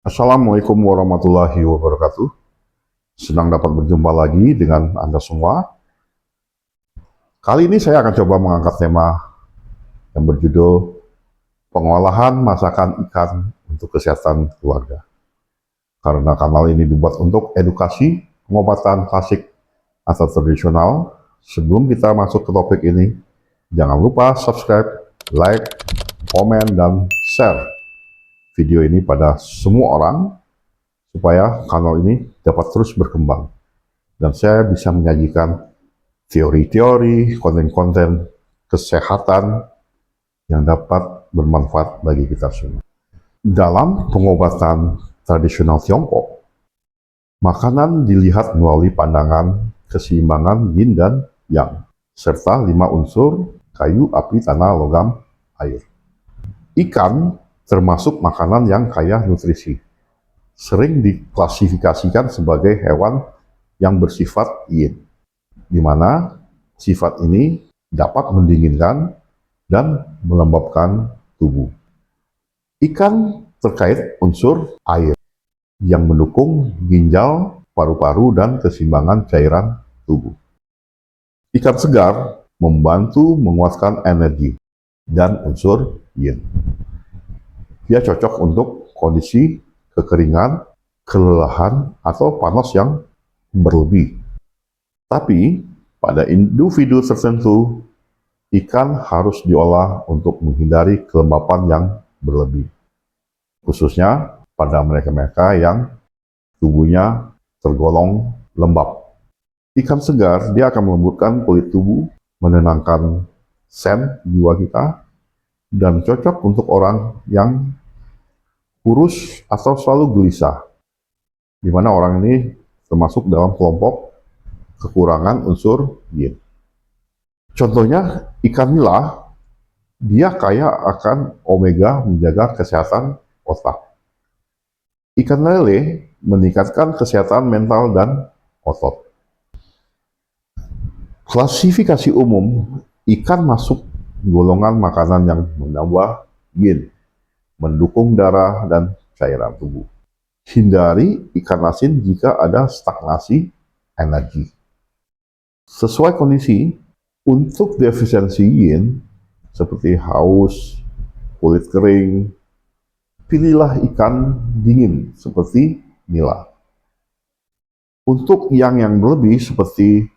Assalamualaikum warahmatullahi wabarakatuh. Senang dapat berjumpa lagi dengan Anda semua. Kali ini saya akan coba mengangkat tema yang berjudul pengolahan masakan ikan untuk kesehatan keluarga. Karena kanal ini dibuat untuk edukasi pengobatan klasik atau tradisional, sebelum kita masuk ke topik ini, jangan lupa subscribe, like, komen, dan share video ini pada semua orang supaya kanal ini dapat terus berkembang dan saya bisa menyajikan teori-teori, konten-konten kesehatan yang dapat bermanfaat bagi kita semua. Dalam pengobatan tradisional Tiongkok, makanan dilihat melalui pandangan keseimbangan yin dan yang, serta 5 unsur kayu, api, tanah, logam, air. Ikan termasuk makanan yang kaya nutrisi, sering diklasifikasikan sebagai hewan yang bersifat yin, di mana sifat ini dapat mendinginkan dan melembabkan tubuh. Ikan terkait unsur air yang mendukung ginjal, paru-paru, dan keseimbangan cairan tubuh. Ikan segar membantu menguatkan energi dan unsur yin. Dia cocok untuk kondisi kekeringan, kelelahan, atau panas yang berlebih. Tapi, pada individu tertentu, ikan harus diolah untuk menghindari kelembapan yang berlebih. Khususnya pada mereka-mereka yang tubuhnya tergolong lembab. Ikan segar, dia akan melembutkan kulit tubuh, menenangkan sen jiwa kita, dan cocok untuk orang yang kurus atau selalu gelisah, di mana orang ini termasuk dalam kelompok kekurangan unsur yin. Contohnya ikan nila, dia kaya akan omega menjaga kesehatan otak. Ikan lele meningkatkan kesehatan mental dan otot. Klasifikasi umum, ikan masuk golongan makanan yang menambah yin, mendukung darah dan cairan tubuh. Hindari ikan asin jika ada stagnasi energi. Sesuai kondisi, untuk defisiensi yin, seperti haus, kulit kering, pilihlah ikan dingin seperti nila. Untuk yang berlebih seperti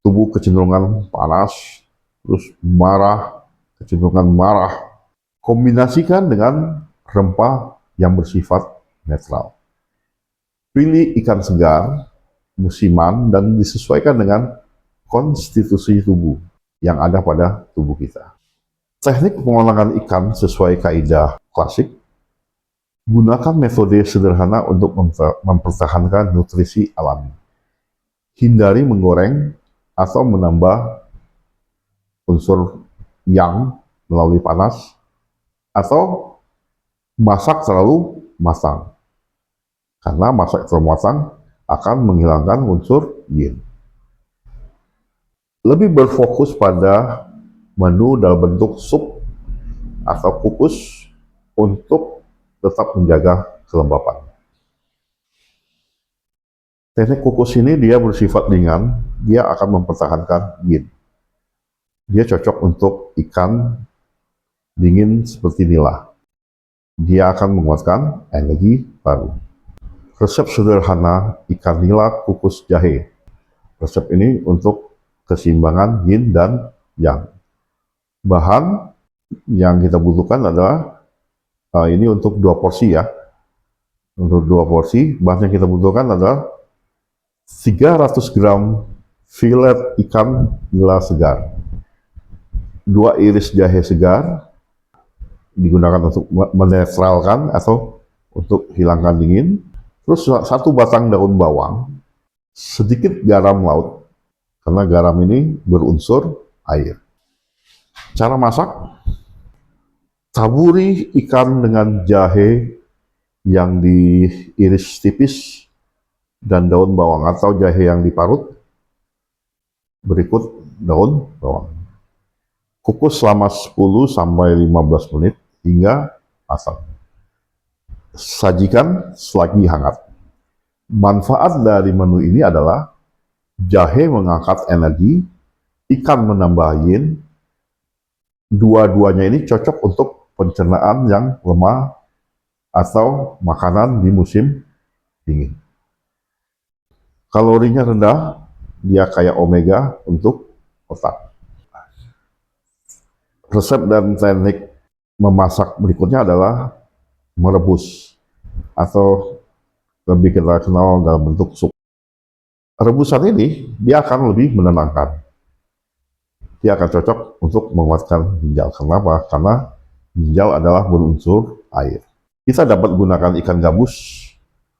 tubuh kecenderungan panas, terus kecenderungan marah, kombinasikan dengan rempah yang bersifat netral. Pilih ikan segar, musiman, dan disesuaikan dengan konstitusi tubuh yang ada pada tubuh kita. Teknik pengolahan ikan sesuai kaidah klasik, gunakan metode sederhana untuk mempertahankan nutrisi alami. Hindari menggoreng atau menambah unsur yang melalui panas, atau masak terlalu matang. Karena masak terlalu matang akan menghilangkan unsur yin. Lebih berfokus pada menu dalam bentuk sup atau kukus untuk tetap menjaga kelembapan. Teknik kukus ini dia bersifat ringan, dia akan mempertahankan yin. Dia cocok untuk ikan dingin seperti nila. Dia akan menguatkan energi paru. Resep sederhana ikan nila kukus jahe. Resep ini untuk keseimbangan yin dan yang. Bahan yang kita butuhkan adalah ini untuk 2 porsi ya. Untuk 2 porsi, bahan yang kita butuhkan adalah 300 gram filet ikan nila segar, 2 iris jahe segar, digunakan untuk menetralkan atau untuk hilangkan dingin, terus 1 batang daun bawang, sedikit garam laut, karena garam ini berunsur air. Cara masak, taburi ikan dengan jahe yang diiris tipis dan daun bawang atau jahe yang diparut. Berikut daun bawang. Kukus selama 10-15 menit hingga matang. sajikan selagi hangat. Manfaat dari menu ini adalah jahe mengangkat energi, ikan menambah yin. Dua-duanya ini cocok untuk pencernaan yang lemah atau makanan di musim dingin. Kalorinya rendah, dia kaya omega untuk otak. Resep dan teknik memasak berikutnya adalah merebus atau lebih kita kenal dalam bentuk sup. Rebusan ini dia akan lebih menenangkan. Dia akan cocok untuk menguatkan ginjal. Kenapa? Karena ginjal adalah berunsur air. Kita dapat gunakan ikan gabus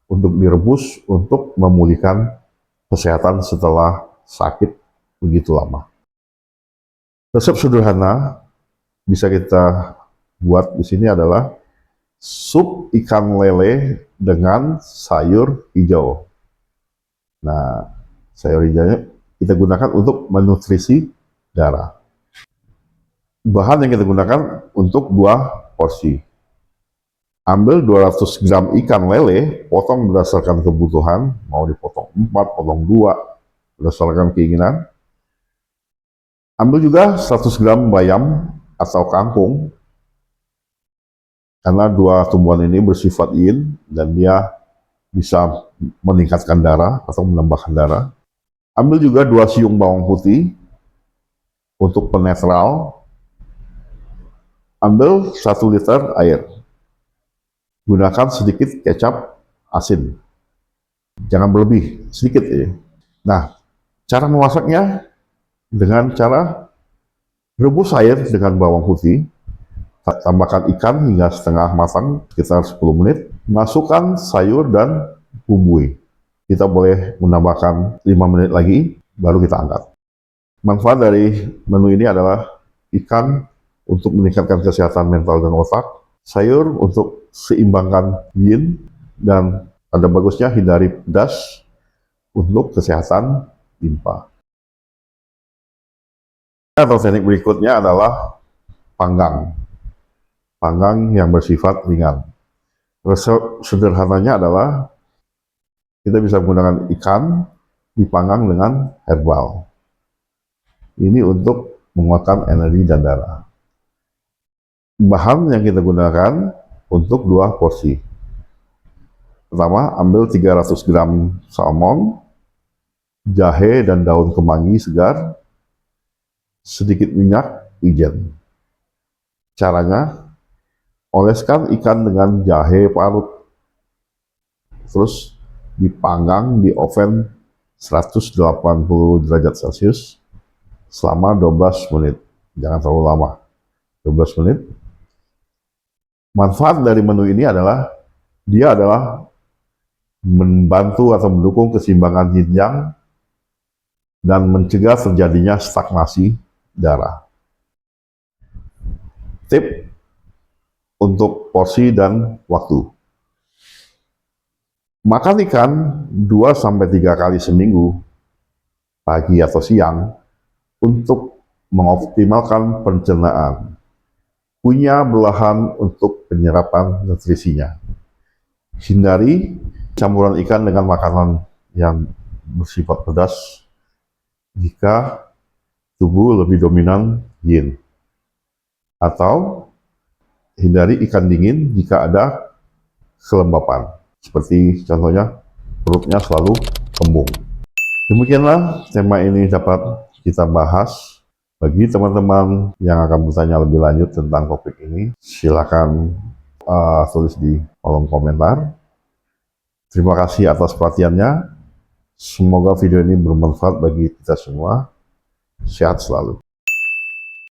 untuk direbus untuk memulihkan kesehatan setelah sakit begitu lama. Resep sederhana bisa kita buat di sini adalah sup ikan lele dengan sayur hijau. Nah, sayur hijaunya kita gunakan untuk menutrisi darah. Bahan yang kita gunakan untuk 2 porsi. Ambil 200 gram ikan lele, potong berdasarkan kebutuhan, mau dipotong 4, potong 2, berdasarkan keinginan. Ambil juga 100 gram bayam atau kangkung, karena 2 tumbuhan ini bersifat yin dan dia bisa meningkatkan darah atau menambahkan darah. Ambil juga 2 siung bawang putih untuk penetral. Ambil 1 liter air. Gunakan sedikit kecap asin. Jangan berlebih, sedikit ya. Nah, cara memasaknya dengan cara rebus air dengan bawang putih, tambahkan ikan hingga setengah matang sekitar 10 menit, masukkan sayur dan bumbui. Kita boleh menambahkan 5 menit lagi, baru kita angkat. Manfaat dari menu ini adalah ikan untuk meningkatkan kesehatan mental dan otak, sayur untuk seimbangkan yin, dan ada bagusnya hindari pedas untuk kesehatan limpa. Atau teknik berikutnya adalah panggang. Panggang yang bersifat ringan. Resep sederhananya adalah kita bisa menggunakan ikan dipanggang dengan herbal. Ini untuk menguatkan energi dan darah. Bahan yang kita gunakan untuk 2 porsi. Pertama, ambil 300 gram salmon, jahe dan daun kemangi segar, sedikit minyak wijen. Caranya, oleskan ikan dengan jahe parut, terus dipanggang di oven 180 derajat Celcius selama 12 menit. Jangan terlalu lama, 12 menit. Manfaat dari menu ini adalah dia adalah membantu atau mendukung keseimbangan yin yang dan mencegah terjadinya stagnasi darah. Tip untuk porsi dan waktu. Makan ikan 2-3 kali seminggu, pagi atau siang, untuk mengoptimalkan pencernaan. Punya belahan untuk penyerapan nutrisinya. Hindari campuran ikan dengan makanan yang bersifat pedas jika tubuh lebih dominan yin. Atau hindari ikan dingin jika ada kelembapan. Seperti contohnya perutnya selalu kembung. Demikianlah tema ini dapat kita bahas. Bagi teman-teman yang akan bertanya lebih lanjut tentang topik ini, silakan tulis di kolom komentar. Terima kasih atas perhatiannya. Semoga video ini bermanfaat bagi kita semua. Sehat selalu.